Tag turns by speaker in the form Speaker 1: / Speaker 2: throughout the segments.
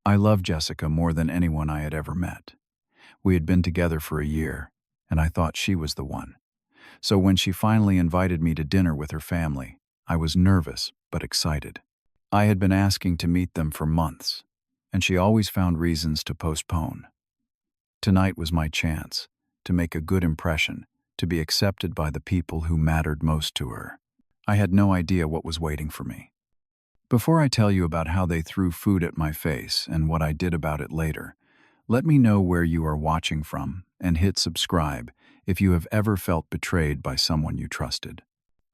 Speaker 1: I loved Jessica more than anyone I had ever met. We had been together for a year, and I thought she was the one. So when she finally invited me to dinner with her family, I was nervous but excited. I had been asking to meet them for months, and she always found reasons to postpone. Tonight was my chance to make a good impression, to be accepted by the people who mattered most to her. I had no idea what was waiting for me. Before I tell you about how they threw food at my face and what I did about it later, let me know where you are watching from and hit subscribe if you have ever felt betrayed by someone you trusted.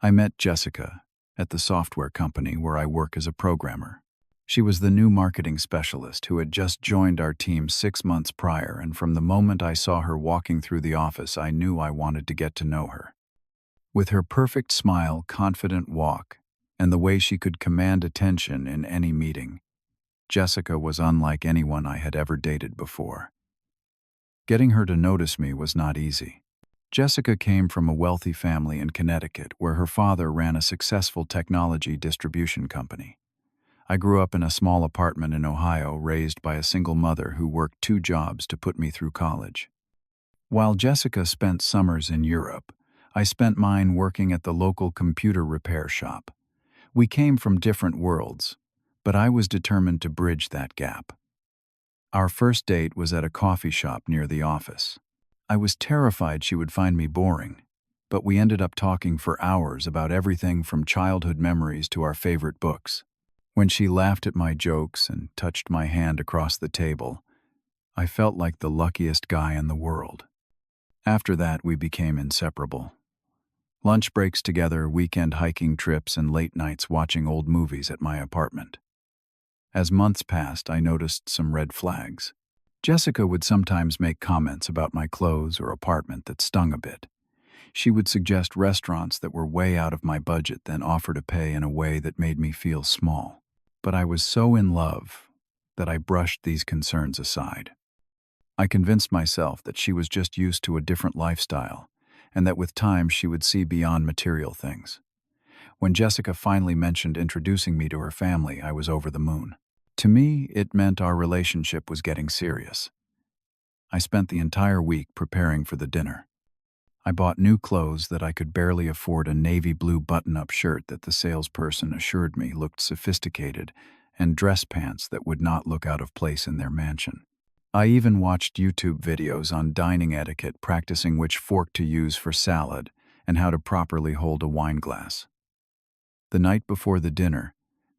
Speaker 1: I met Jessica at the software company where I work as a programmer. She was the new marketing specialist who had just joined our team 6 months prior, and from the moment I saw her walking through the office, I knew I wanted to get to know her. With her perfect smile, confident walk, and the way she could command attention in any meeting, Jessica was unlike anyone I had ever dated before. Getting her to notice me was not easy. Jessica came from a wealthy family in Connecticut where her father ran a successful technology distribution company. I grew up in a small apartment in Ohio, raised by a single mother who worked 2 jobs to put me through college. While Jessica spent summers in Europe, I spent mine working at the local computer repair shop. We came from different worlds, but I was determined to bridge that gap. Our first date was at a coffee shop near the office. I was terrified she would find me boring, but we ended up talking for hours about everything from childhood memories to our favorite books. When she laughed at my jokes and touched my hand across the table, I felt like the luckiest guy in the world. After that, we became inseparable. Lunch breaks together, weekend hiking trips, and late nights watching old movies at my apartment. As months passed, I noticed some red flags. Jessica would sometimes make comments about my clothes or apartment that stung a bit. She would suggest restaurants that were way out of my budget, then offer to pay in a way that made me feel small. But I was so in love that I brushed these concerns aside. I convinced myself that she was just used to a different lifestyle, and that with time she would see beyond material things. When Jessica finally mentioned introducing me to her family, I was over the moon. To me, it meant our relationship was getting serious. I spent the entire week preparing for the dinner. I bought new clothes that I could barely afford, a navy blue button-up shirt that the salesperson assured me looked sophisticated, and dress pants that would not look out of place in their mansion. I even watched YouTube videos on dining etiquette, practicing which fork to use for salad and how to properly hold a wine glass. The night before the dinner,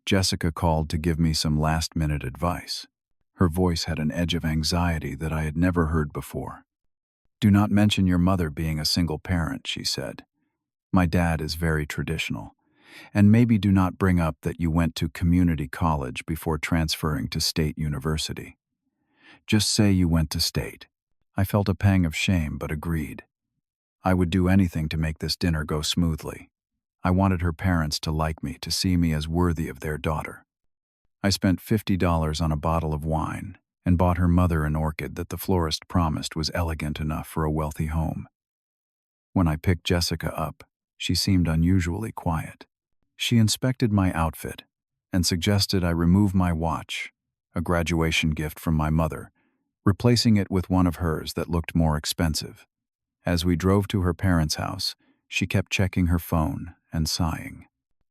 Speaker 1: Jessica called to give me some last-minute advice. Her voice had an edge of anxiety that I had never heard before. "Do not mention your mother being a single parent," she said. "My dad is very traditional. And maybe do not bring up that you went to community college before transferring to state university. Just say you went to state." I felt a pang of shame but agreed. I would do anything to make this dinner go smoothly. I wanted her parents to like me, to see me as worthy of their daughter. I spent $50 on a bottle of wine and bought her mother an orchid that the florist promised was elegant enough for a wealthy home. When I picked Jessica up, she seemed unusually quiet. She inspected my outfit and suggested I remove my watch, a graduation gift from my mother, replacing it with one of hers that looked more expensive. As we drove to her parents' house, she kept checking her phone and sighing.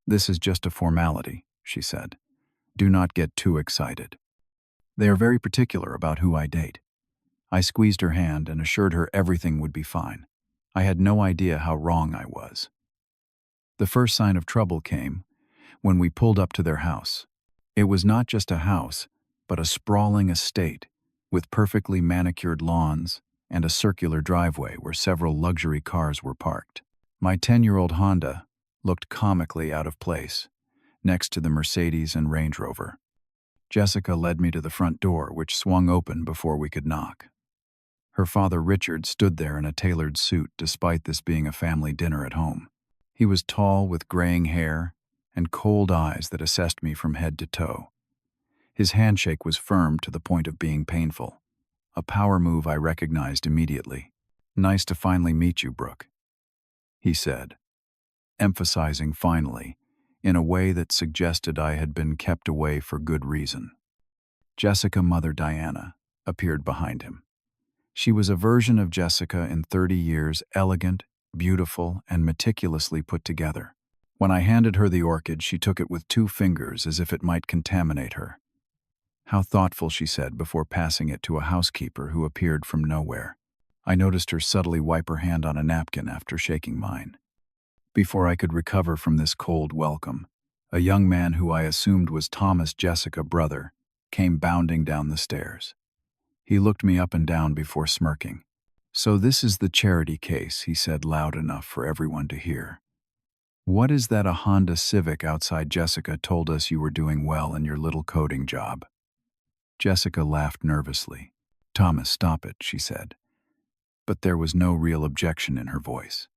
Speaker 1: "This is just a formality," she said. "Do not get too excited. They are very particular about who I date." I squeezed her hand and assured her everything would be fine. I had no idea how wrong I was. The first sign of trouble came when we pulled up to their house. It was not just a house, but a sprawling estate with perfectly manicured lawns and a circular driveway where several luxury cars were parked. My 10-year-old Honda looked comically out of place next to the Mercedes and Range Rover. Jessica led me to the front door, which swung open before we could knock. Her father, Richard, stood there in a tailored suit despite this being a family dinner at home. He was tall with graying hair and cold eyes that assessed me from head to toe. His handshake was firm to the point of being painful, a power move I recognized immediately. "Nice to finally meet you, Brook," he said, emphasizing finally, in a way that suggested I had been kept away for good reason. Jessica Mother Diana appeared behind him. She was a version of Jessica in 30 years, elegant, beautiful, and meticulously put together. When I handed her the orchid, she took it with 2 fingers as if it might contaminate her. How thoughtful, she said before passing it to a housekeeper who appeared from nowhere. I noticed her subtly wipe her hand on a napkin after shaking mine. Before I could recover from this cold welcome, a young man who I assumed was Thomas' Jessica's brother came bounding down the stairs. He looked me up and down before smirking. "So this is the charity case," he said loud enough for everyone to hear. "What is that a Honda Civic outside? Jessica told us you were doing well in your little coding job." Jessica laughed nervously. "Thomas, stop it," she said. But there was no real objection in her voice.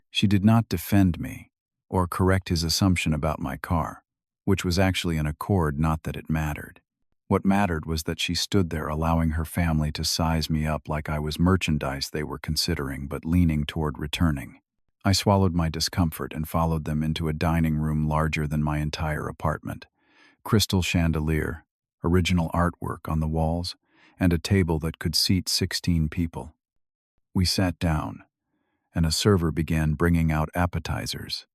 Speaker 1: She did not defend me or correct his assumption about my car, which was actually an Accord, not that it mattered. What mattered was that she stood there allowing her family to size me up like I was merchandise they were considering but leaning toward returning. I swallowed my discomfort and followed them into a dining room larger than my entire apartment. Crystal chandelier, original artwork on the walls, and a table that could seat 16 people. We sat down, and a server began bringing out appetizers.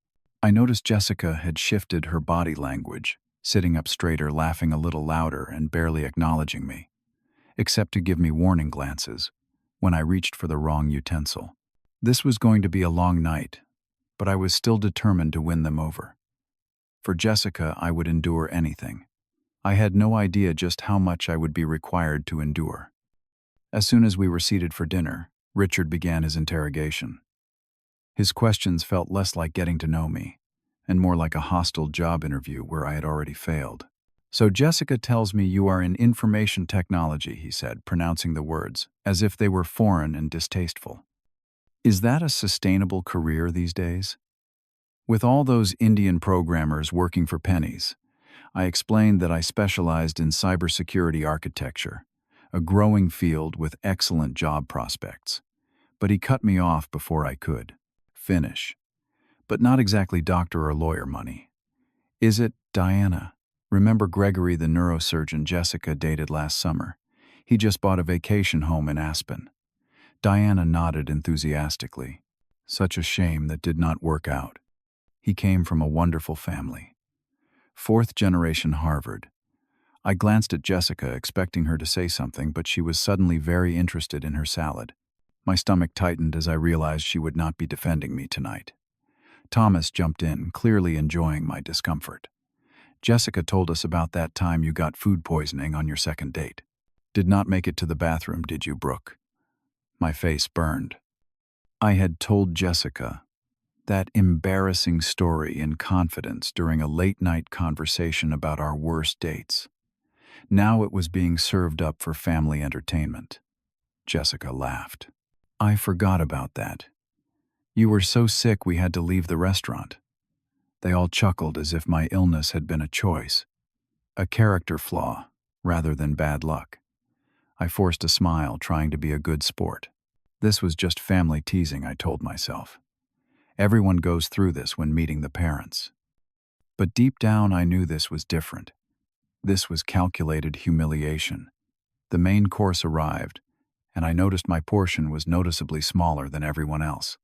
Speaker 1: I noticed Jessica had shifted her body language, sitting up straighter, laughing a little louder, and barely acknowledging me, except to give me warning glances when I reached for the wrong utensil. This was going to be a long night, but I was still determined to win them over. For Jessica, I would endure anything. I had no idea just how much I would be required to endure. As soon as we were seated for dinner, Richard began his interrogation. His questions felt less like getting to know me, and more like a hostile job interview where I had already failed. "So Jessica tells me you are in information technology," he said, pronouncing the words as if they were foreign and distasteful. "Is that a sustainable career these days?" With all those Indian programmers working for pennies, I explained that I specialized in cybersecurity architecture, a growing field with excellent job prospects. But he cut me off before I could finish. "But not exactly doctor or lawyer money. Is it, Diana? Remember Gregory, the neurosurgeon Jessica dated last summer? He just bought a vacation home in Aspen." Diana nodded enthusiastically. "Such a shame that did not work out. He came from a wonderful family. 4th generation Harvard." I glanced at Jessica, expecting her to say something, but she was suddenly very interested in her salad. My stomach tightened as I realized she would not be defending me tonight. Thomas jumped in, clearly enjoying my discomfort. "Jessica told us about that time you got food poisoning on your second date. Did not make it to the bathroom, did you, Brook?" My face burned. I had told Jessica that embarrassing story in confidence during a late-night conversation about our worst dates. Now it was being served up for family entertainment. Jessica laughed. "I forgot about that. You were so sick we had to leave the restaurant." They all chuckled as if my illness had been a choice, a character flaw, rather than bad luck. I forced a smile, trying to be a good sport. This was just family teasing, I told myself. Everyone goes through this when meeting the parents. But deep down I knew this was different. This was calculated humiliation. The main course arrived, and I noticed my portion was noticeably smaller than everyone else.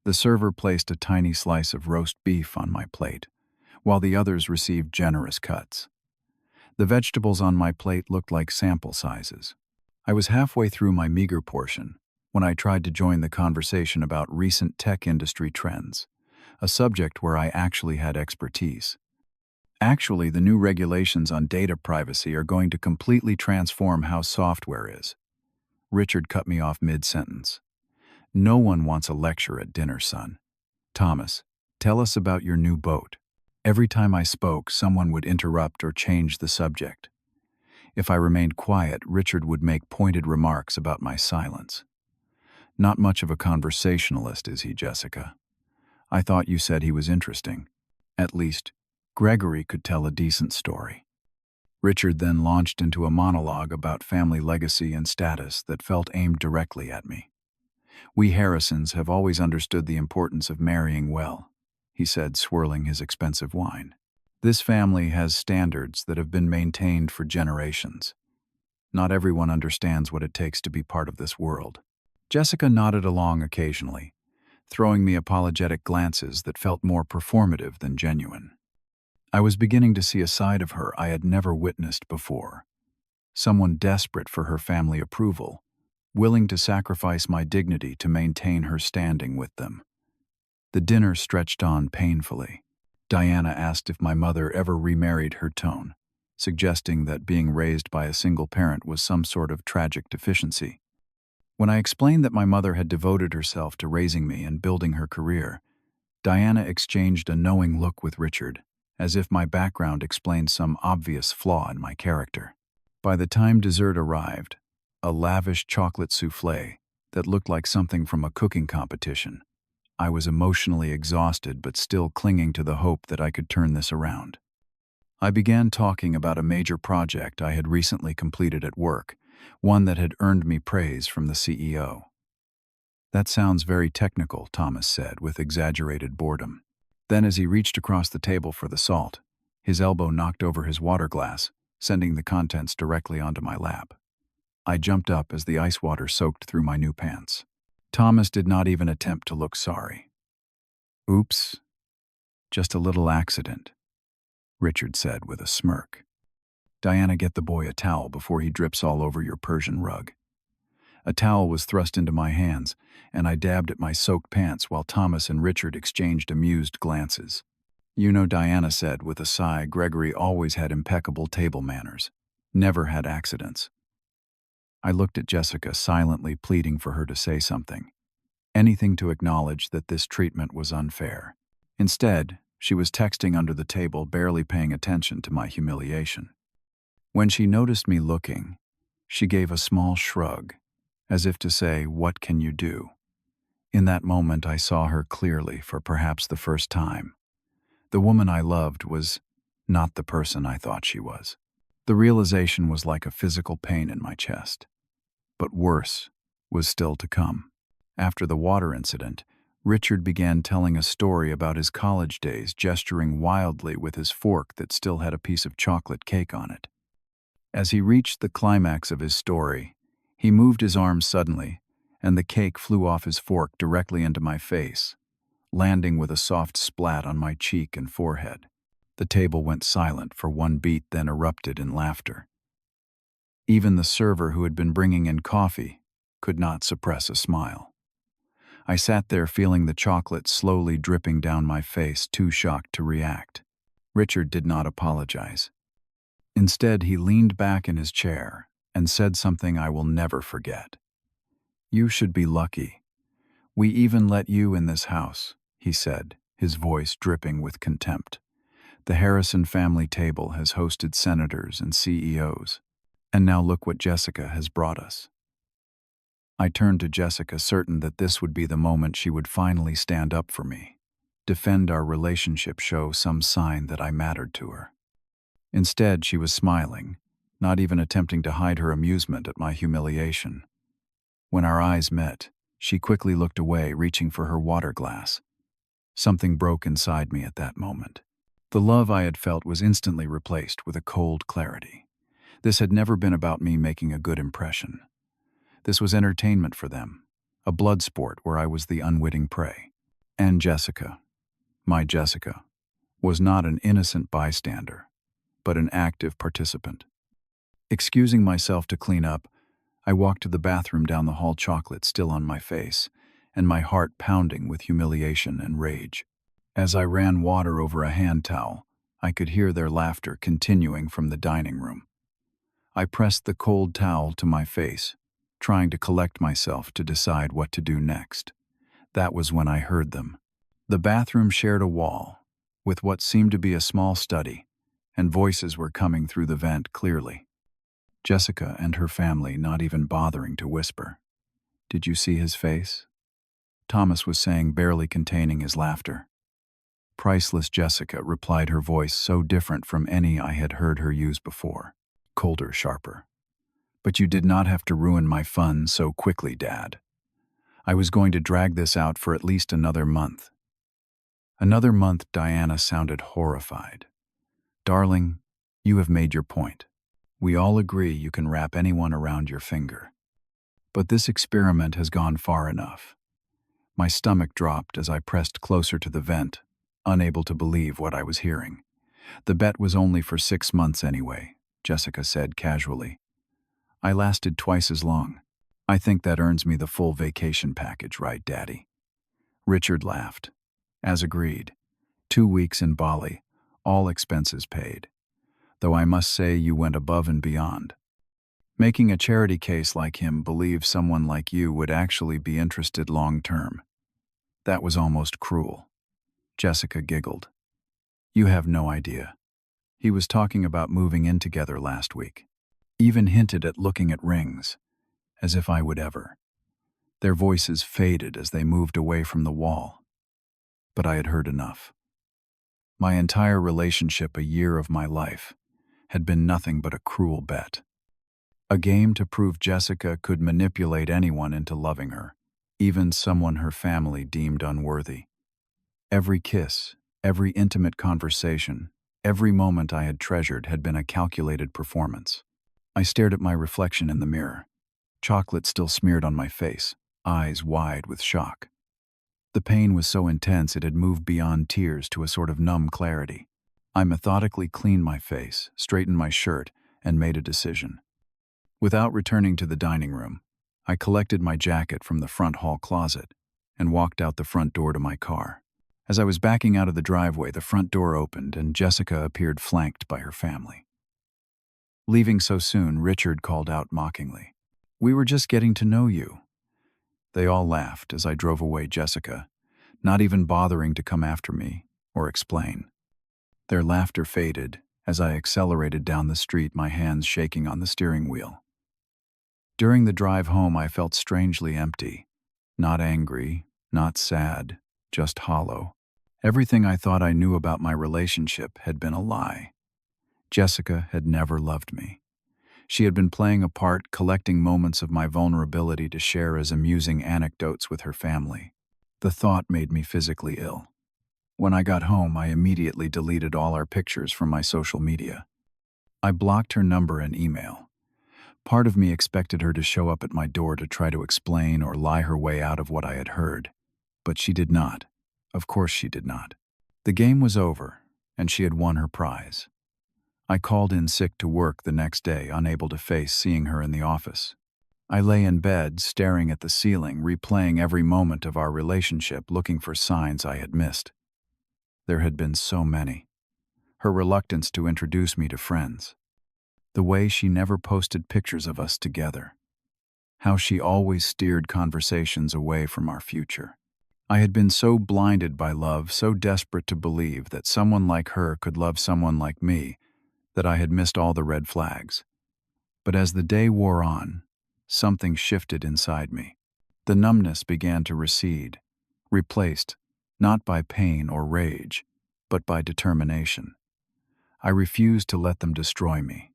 Speaker 1: The server placed a tiny slice of roast beef on my plate, while the others received generous cuts. The vegetables on my plate looked like sample sizes. I was halfway through my meager portion when I tried to join the conversation about recent tech industry trends, a subject where I actually had expertise. "Actually, the new regulations on data privacy are going to completely transform how software is." Richard cut me off mid-sentence. "No one wants a lecture at dinner, son. Thomas, tell us about your new boat." Every time I spoke, someone would interrupt or change the subject. If I remained quiet, Richard would make pointed remarks about my silence. "Not much of a conversationalist, is he, Jessica? I thought you said he was interesting. At least, Gregory could tell a decent story." Richard then launched into a monologue about family legacy and status that felt aimed directly at me. "We Harrisons have always understood the importance of marrying well," he said, swirling his expensive wine. "This family has standards that have been maintained for generations. Not everyone understands what it takes to be part of this world. Jessica nodded along occasionally, throwing me apologetic glances that felt more performative than genuine. I was beginning to see a side of her I had never witnessed before. Someone desperate for her family approval, willing to sacrifice my dignity to maintain her standing with them. The dinner stretched on painfully. Diana asked if my mother ever remarried, her tone suggesting that being raised by a single parent was some sort of tragic deficiency. When I explained that my mother had devoted herself to raising me and building her career, Diana exchanged a knowing look with Richard, as if my background explained some obvious flaw in my character. By the time dessert arrived, a lavish chocolate soufflé that looked like something from a cooking competition, I was emotionally exhausted but still clinging to the hope that I could turn this around. I began talking about a major project I had recently completed at work, one that had earned me praise from the CEO. "That sounds very technical," Thomas said with exaggerated boredom. Then, as he reached across the table for the salt, his elbow knocked over his water glass, sending the contents directly onto my lap. I jumped up as the ice water soaked through my new pants. Thomas did not even attempt to look sorry. "Oops, just a little accident," Richard said with a smirk. "Diana, get the boy a towel before he drips all over your Persian rug." A towel was thrust into my hands, and I dabbed at my soaked pants while Thomas and Richard exchanged amused glances. "You know," Diana said with a sigh, "Gregory always had impeccable table manners. Never had accidents." I looked at Jessica, silently pleading for her to say something. Anything to acknowledge that this treatment was unfair. Instead, she was texting under the table, barely paying attention to my humiliation. When she noticed me looking, she gave a small shrug, as if to say, "What can you do?" In that moment, I saw her clearly for perhaps the first time. The woman I loved was not the person I thought she was. The realization was like a physical pain in my chest. But worse was still to come. After the water incident, Richard began telling a story about his college days, gesturing wildly with his fork that still had a piece of chocolate cake on it. As he reached the climax of his story, he moved his arm suddenly, and the cake flew off his fork directly into my face, landing with a soft splat on my cheek and forehead. The table went silent for one beat, then erupted in laughter. Even the server who had been bringing in coffee could not suppress a smile. I sat there feeling the chocolate slowly dripping down my face, too shocked to react. Richard did not apologize. Instead, he leaned back in his chair and said something I will never forget. "You should be lucky. We even let you in this house," he said, his voice dripping with contempt. "The Harrison family table has hosted senators and CEOs. And now look what Jessica has brought us." I turned to Jessica, certain that this would be the moment she would finally stand up for me, defend our relationship, show some sign that I mattered to her. Instead, she was smiling, not even attempting to hide her amusement at my humiliation. When our eyes met, she quickly looked away, reaching for her water glass. Something broke inside me at that moment. The love I had felt was instantly replaced with a cold clarity. This had never been about me making a good impression. This was entertainment for them, a blood sport where I was the unwitting prey. And Jessica, my Jessica, was not an innocent bystander, but an active participant. Excusing myself to clean up, I walked to the bathroom down the hall, chocolate still on my face, and my heart pounding with humiliation and rage. As I ran water over a hand towel, I could hear their laughter continuing from the dining room. I pressed the cold towel to my face, trying to collect myself to decide what to do next. That was when I heard them. The bathroom shared a wall with what seemed to be a small study, and voices were coming through the vent clearly. Jessica and her family not even bothering to whisper. "Did you see his face?" Thomas was saying, barely containing his laughter. "Priceless," Jessica replied, her voice so different from any I had heard her use before. Colder, sharper. "But you did not have to ruin my fun so quickly, Dad. I was going to drag this out for at least another month." "Another month," Diana sounded horrified. "Darling, you have made your point. We all agree you can wrap anyone around your finger. But this experiment has gone far enough. My stomach dropped as I pressed closer to the vent, unable to believe what I was hearing. The bet was only for 6 months anyway, Jessica said casually. I lasted twice as long. I think that earns me the full vacation package, right, Daddy? Richard laughed. As agreed. 2 weeks in Bali, all expenses paid. Though I must say you went above and beyond. Making a charity case like him believe someone like you would actually be interested long-term. That was almost cruel. Jessica giggled. You have no idea. He was talking about moving in together last week. Even hinted at looking at rings, as if I would ever. Their voices faded as they moved away from the wall. But I had heard enough. My entire relationship, a year of my life, had been nothing but a cruel bet. A game to prove Jessica could manipulate anyone into loving her, even someone her family deemed unworthy. Every kiss, every intimate conversation, every moment I had treasured had been a calculated performance. I stared at my reflection in the mirror, chocolate still smeared on my face, eyes wide with shock. The pain was so intense it had moved beyond tears to a sort of numb clarity. I methodically cleaned my face, straightened my shirt, and made a decision. Without returning to the dining room, I collected my jacket from the front hall closet and walked out the front door to my car. As I was backing out of the driveway, the front door opened and Jessica appeared flanked by her family. Leaving so soon, Richard called out mockingly, "We were just getting to know you." They all laughed as I drove away Jessica, not even bothering to come after me or explain. Their laughter faded as I accelerated down the street, my hands shaking on the steering wheel. During the drive home, I felt strangely empty. Not angry, not sad, just hollow. Everything I thought I knew about my relationship had been a lie. Jessica had never loved me. She had been playing a part, collecting moments of my vulnerability to share as amusing anecdotes with her family. The thought made me physically ill. When I got home, I immediately deleted all our pictures from my social media. I blocked her number and email. Part of me expected her to show up at my door to try to explain or lie her way out of what I had heard. But she did not. Of course she did not. The game was over, and she had won her prize. I called in sick to work the next day, unable to face seeing her in the office. I lay in bed, staring at the ceiling, replaying every moment of our relationship, looking for signs I had missed. There had been so many. Her reluctance to introduce me to friends. The way she never posted pictures of us together. How she always steered conversations away from our future. I had been so blinded by love, so desperate to believe that someone like her could love someone like me, that I had missed all the red flags. But as the day wore on, something shifted inside me. The numbness began to recede, replaced not by pain or rage, but by determination. I refused to let them destroy me.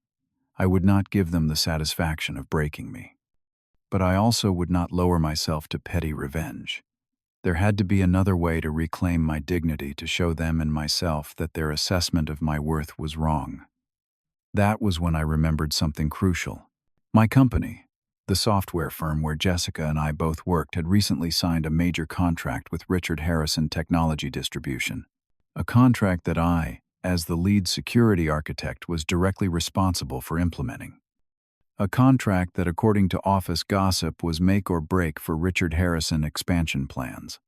Speaker 1: I would not give them the satisfaction of breaking me. But I also would not lower myself to petty revenge. There had to be another way to reclaim my dignity, to show them and myself that their assessment of my worth was wrong. That was when I remembered something crucial. My company, the software firm where Jessica and I both worked, had recently signed a major contract with Richard Harrison Technology Distribution. A contract that I, as the lead security architect, was directly responsible for implementing. A contract that, according to office gossip, was make or break for Richard Harrison expansion plans.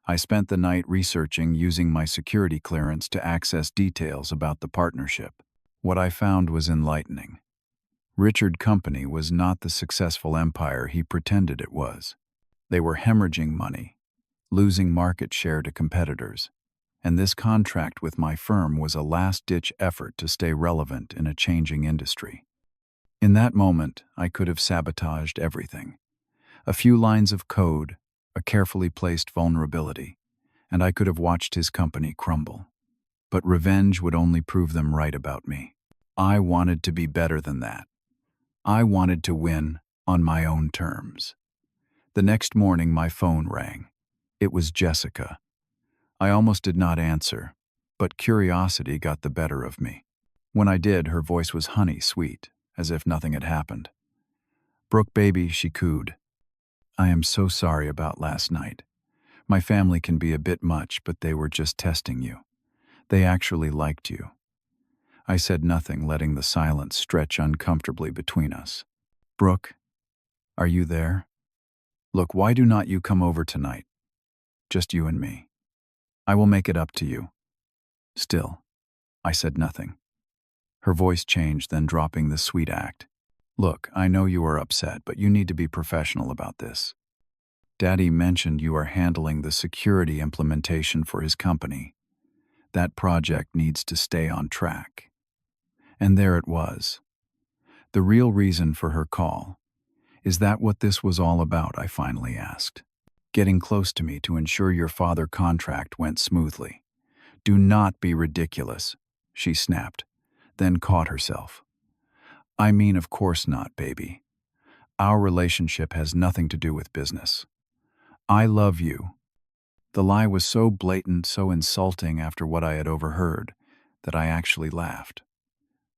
Speaker 1: I spent the night researching, using my security clearance to access details about the partnership. What I found was enlightening. Richard Company was not the successful empire he pretended it was. They were hemorrhaging money, losing market share to competitors, and this contract with my firm was a last-ditch effort to stay relevant in a changing industry. In that moment, I could have sabotaged everything. A few lines of code, a carefully placed vulnerability, and I could have watched his company crumble. But revenge would only prove them right about me. I wanted to be better than that. I wanted to win on my own terms. The next morning, my phone rang. It was Jessica. I almost did not answer, but curiosity got the better of me. When I did, her voice was honey sweet, as if nothing had happened. "Brook, baby," she cooed. "I am so sorry about last night. My family can be a bit much, but they were just testing you. They actually liked you." I said nothing, letting the silence stretch uncomfortably between us. "Brook, are you there? Look, why do not you come over tonight? Just you and me. I will make it up to you." Still, I said nothing. Her voice changed, then dropping the sweet act. "Look, I know you are upset, but you need to be professional about this. Daddy mentioned you are handling the security implementation for his company. That project needs to stay on track." And there it was. The real reason for her call. "Is that what this was all about?" I finally asked. "Getting close to me to ensure your father contract went smoothly." "Do not be ridiculous," she snapped, then caught herself. "I mean, of course not, baby. Our relationship has nothing to do with business. I love you." The lie was so blatant, so insulting after what I had overheard, that I actually laughed.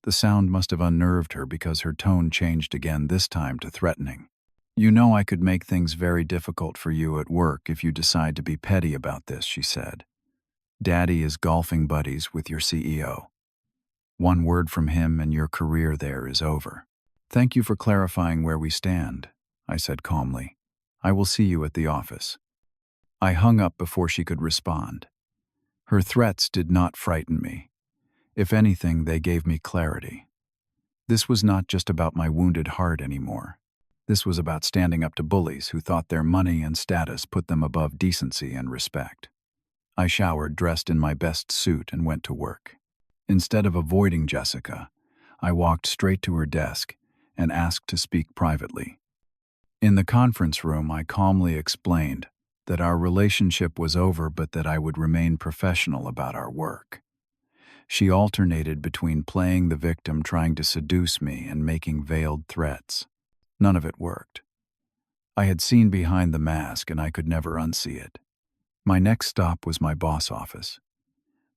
Speaker 1: The sound must have unnerved her because her tone changed again, this time to threatening. "You know I could make things very difficult for you at work if you decide to be petty about this," she said. "Daddy is golfing buddies with your CEO. One word from him and your career there is over." "Thank you for clarifying where we stand," I said calmly. "I will see you at the office." I hung up before she could respond. Her threats did not frighten me. If anything, they gave me clarity. This was not just about my wounded heart anymore. This was about standing up to bullies who thought their money and status put them above decency and respect. I showered, dressed in my best suit, and went to work. Instead of avoiding Jessica, I walked straight to her desk and asked to speak privately. In the conference room, I calmly explained that our relationship was over, but that I would remain professional about our work. She alternated between playing the victim, trying to seduce me, and making veiled threats. None of it worked. I had seen behind the mask, and I could never unsee it. My next stop was my boss' office.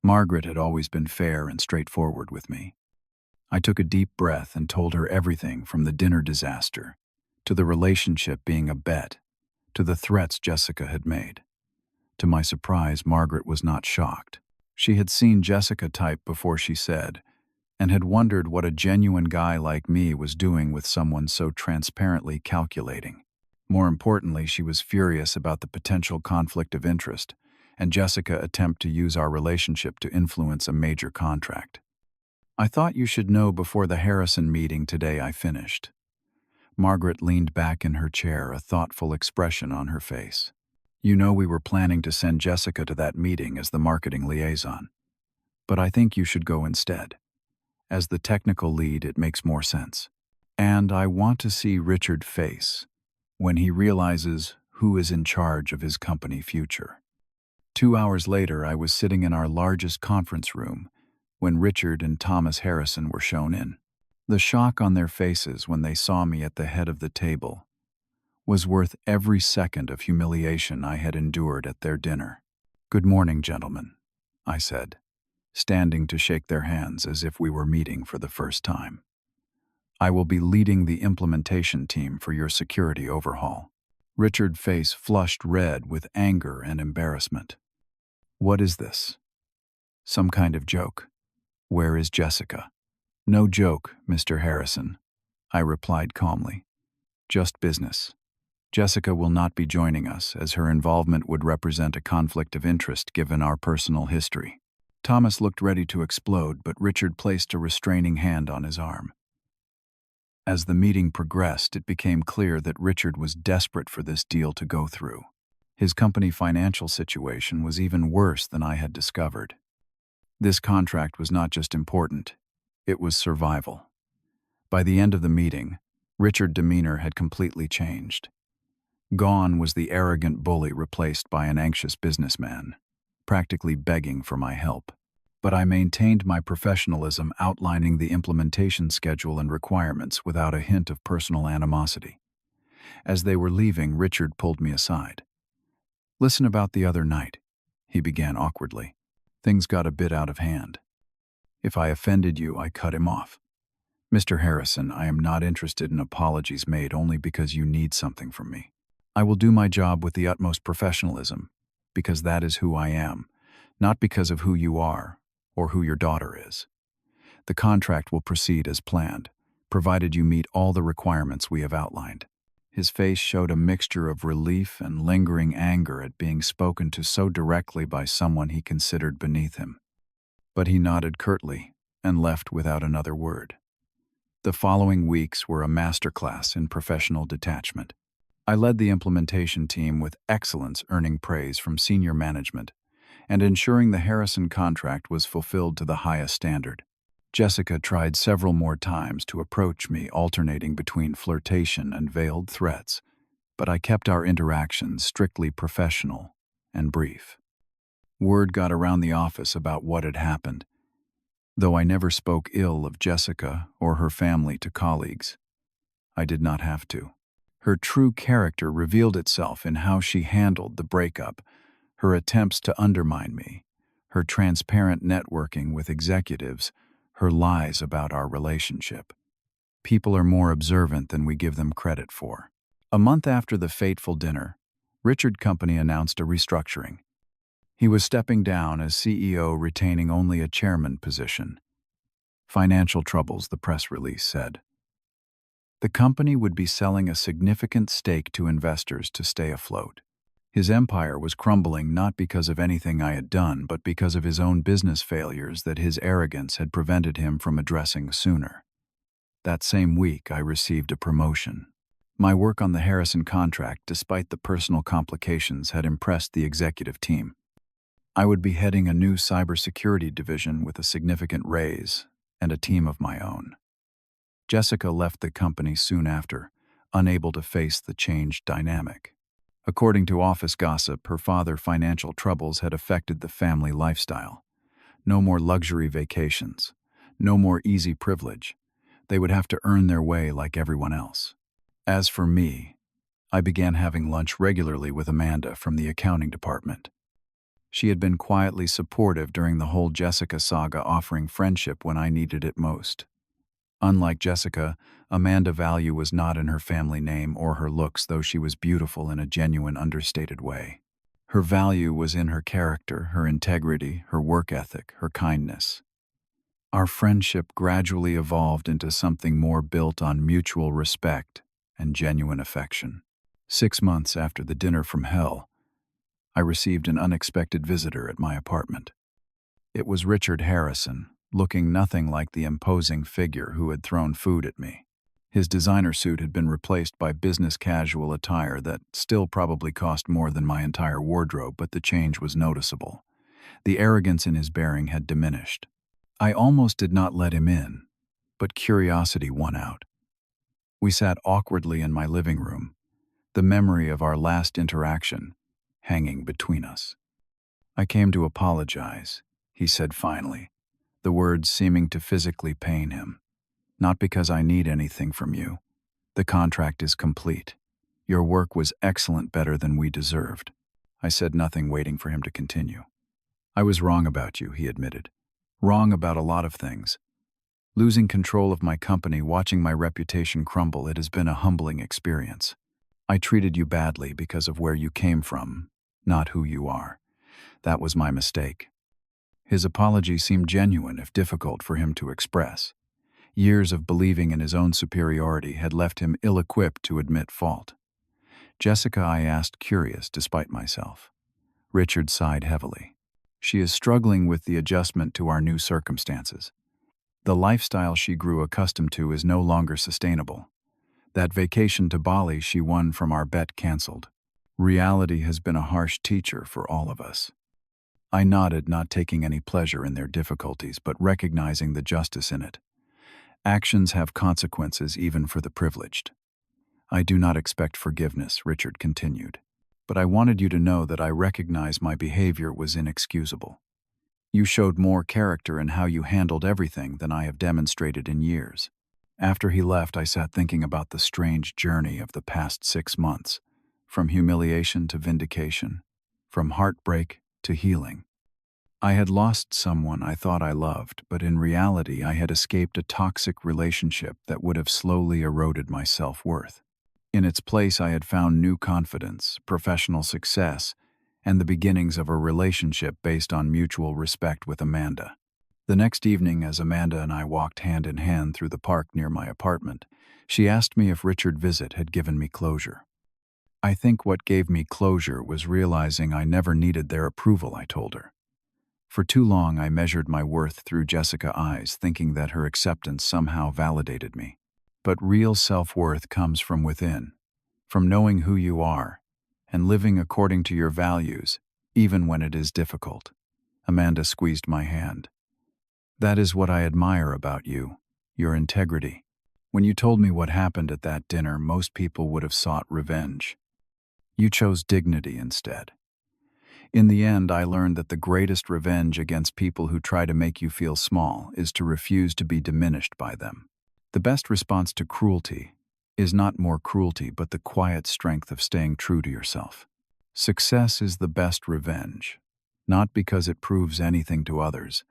Speaker 1: Margaret had always been fair and straightforward with me. I took a deep breath and told her everything, from the dinner disaster, to the relationship being a bet, to the threats Jessica had made. To my surprise, Margaret was not shocked. She had seen Jessica type before she said, and had wondered what a genuine guy like me was doing with someone so transparently calculating. More importantly, she was furious about the potential conflict of interest and Jessica's attempt to use our relationship to influence a major contract. "I thought you should know before the Harrison meeting today," I finished. Margaret leaned back in her chair, a thoughtful expression on her face. "You know we were planning to send Jessica to that meeting as the marketing liaison. But I think you should go instead. As the technical lead, it makes more sense. And I want to see Richard's face when he realizes who is in charge of his company future." 2 hours later, I was sitting in our largest conference room when Richard and Thomas Harrison were shown in. The shock on their faces when they saw me at the head of the table was worth every second of humiliation I had endured at their dinner. "Good morning, gentlemen," I said, standing to shake their hands as if we were meeting for the first time. "I will be leading the implementation team for your security overhaul." Richard's face flushed red with anger and embarrassment. "What is this? Some kind of joke? Where is Jessica?" "No joke, Mr. Harrison," I replied calmly. "Just business. Jessica will not be joining us, as her involvement would represent a conflict of interest given our personal history." Thomas looked ready to explode, but Richard placed a restraining hand on his arm. As the meeting progressed, it became clear that Richard was desperate for this deal to go through. His company financial situation was even worse than I had discovered. This contract was not just important, it was survival. By the end of the meeting, Richard's demeanor had completely changed. Gone was the arrogant bully, replaced by an anxious businessman, practically begging for my help. But I maintained my professionalism, outlining the implementation schedule and requirements without a hint of personal animosity. As they were leaving, Richard pulled me aside. "Listen, about the other night," he began awkwardly. "Things got a bit out of hand. If I offended you," I cut him off. Mr. Harrison, I am not interested in apologies made only because you need something from me. I will do my job with the utmost professionalism, because that is who I am, not because of who you are or who your daughter is. The contract will proceed as planned, provided you meet all the requirements we have outlined. His face showed a mixture of relief and lingering anger at being spoken to so directly by someone he considered beneath him. But he nodded curtly and left without another word. The following weeks were a masterclass in professional detachment. I led the implementation team with excellence, earning praise from senior management and ensuring the Harrison contract was fulfilled to the highest standard. Jessica tried several more times to approach me, alternating between flirtation and veiled threats, but I kept our interactions strictly professional and brief. Word got around the office about what had happened, though I never spoke ill of Jessica or her family to colleagues. I did not have to. Her true character revealed itself in how she handled the breakup, her attempts to undermine me, her transparent networking with executives, her lies about our relationship. People are more observant than we give them credit for. A month after the fateful dinner, Richard Company announced a restructuring. He was stepping down as CEO, retaining only a chairman position. Financial troubles, the press release said. The company would be selling a significant stake to investors to stay afloat. His empire was crumbling not because of anything I had done, but because of his own business failures that his arrogance had prevented him from addressing sooner. That same week, I received a promotion. My work on the Harrison contract, despite the personal complications, had impressed the executive team. I would be heading a new cybersecurity division with a significant raise and a team of my own. Jessica left the company soon after, unable to face the changed dynamic. According to office gossip, her father's financial troubles had affected the family lifestyle. No more luxury vacations, no more easy privilege. They would have to earn their way like everyone else. As for me, I began having lunch regularly with Amanda from the accounting department. She had been quietly supportive during the whole Jessica saga, offering friendship when I needed it most. Unlike Jessica, Amanda's value was not in her family name or her looks, though she was beautiful in a genuine, understated way. Her value was in her character, her integrity, her work ethic, her kindness. Our friendship gradually evolved into something more built on mutual respect and genuine affection. 6 months after the dinner from hell, I received an unexpected visitor at my apartment. It was Richard Harrison, looking nothing like the imposing figure who had thrown food at me. His designer suit had been replaced by business casual attire that still probably cost more than my entire wardrobe, but the change was noticeable. The arrogance in his bearing had diminished. I almost did not let him in, but curiosity won out. We sat awkwardly in my living room, the memory of our last interaction hanging between us. "I came to apologize," he said finally, the words seeming to physically pain him. "Not because I need anything from you. The contract is complete. Your work was excellent, better than we deserved." I said nothing, waiting for him to continue. "I was wrong about you," he admitted. "Wrong about a lot of things. Losing control of my company, watching my reputation crumble, it has been a humbling experience. I treated you badly because of where you came from, not who you are. That was my mistake." His apology seemed genuine, if difficult for him to express. Years of believing in his own superiority had left him ill-equipped to admit fault. "Jessica," I asked, curious despite myself. Richard sighed heavily. "She is struggling with the adjustment to our new circumstances. The lifestyle she grew accustomed to is no longer sustainable. That vacation to Bali she won from our bet canceled. Reality has been a harsh teacher for all of us." I nodded, not taking any pleasure in their difficulties, but recognizing the justice in it. Actions have consequences even for the privileged. "I do not expect forgiveness," Richard continued, "but I wanted you to know that I recognize my behavior was inexcusable. You showed more character in how you handled everything than I have demonstrated in years." After he left, I sat thinking about the strange journey of the past 6 months, from humiliation to vindication, from heartbreak to healing. I had lost someone I thought I loved, but in reality I had escaped a toxic relationship that would have slowly eroded my self-worth. In its place, I had found new confidence, professional success, and the beginnings of a relationship based on mutual respect with Amanda. The next evening, as Amanda and I walked hand in hand through the park near my apartment, she asked me if Richard's visit had given me closure. I think what gave me closure was realizing I never needed their approval, I told her. For too long, I measured my worth through Jessica's eyes, thinking that her acceptance somehow validated me. But real self-worth comes from within, from knowing who you are, and living according to your values, even when it is difficult. Amanda squeezed my hand. That is what I admire about you, your integrity. When you told me what happened at that dinner, most people would have sought revenge. You chose dignity instead. In the end, I learned that the greatest revenge against people who try to make you feel small is to refuse to be diminished by them. The best response to cruelty is not more cruelty, but the quiet strength of staying true to yourself. Success is the best revenge, not because it proves anything to others,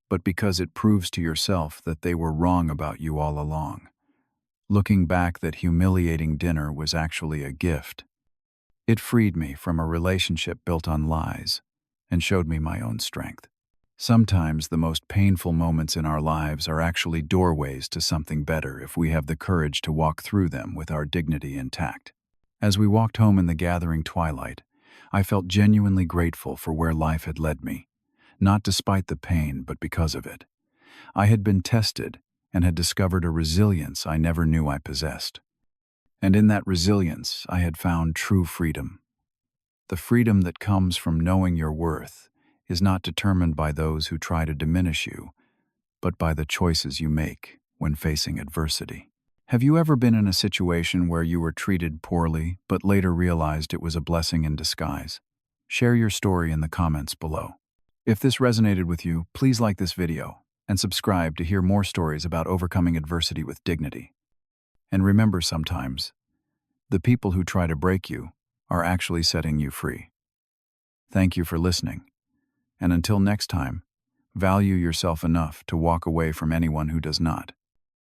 Speaker 1: but because it proves to yourself that they were wrong about you all along. Looking back, that humiliating dinner was actually a gift. It freed me from a relationship built on lies and showed me my own strength. Sometimes the most painful moments in our lives are actually doorways to something better if we have the courage to walk through them with our dignity intact. As we walked home in the gathering twilight, I felt genuinely grateful for where life had led me, not despite the pain, but because of it. I had been tested and had discovered a resilience I never knew I possessed. And in that resilience, I had found true freedom. The freedom that comes from knowing your worth is not determined by those who try to diminish you, but by the choices you make when facing adversity. Have you ever been in a situation where you were treated poorly, but later realized it was a blessing in disguise? Share your story in the comments below. If this resonated with you, please like this video and subscribe to hear more stories about overcoming adversity with dignity. And remember, sometimes, the people who try to break you are actually setting you free. Thank you for listening. And until next time, value yourself enough to walk away from anyone who does not.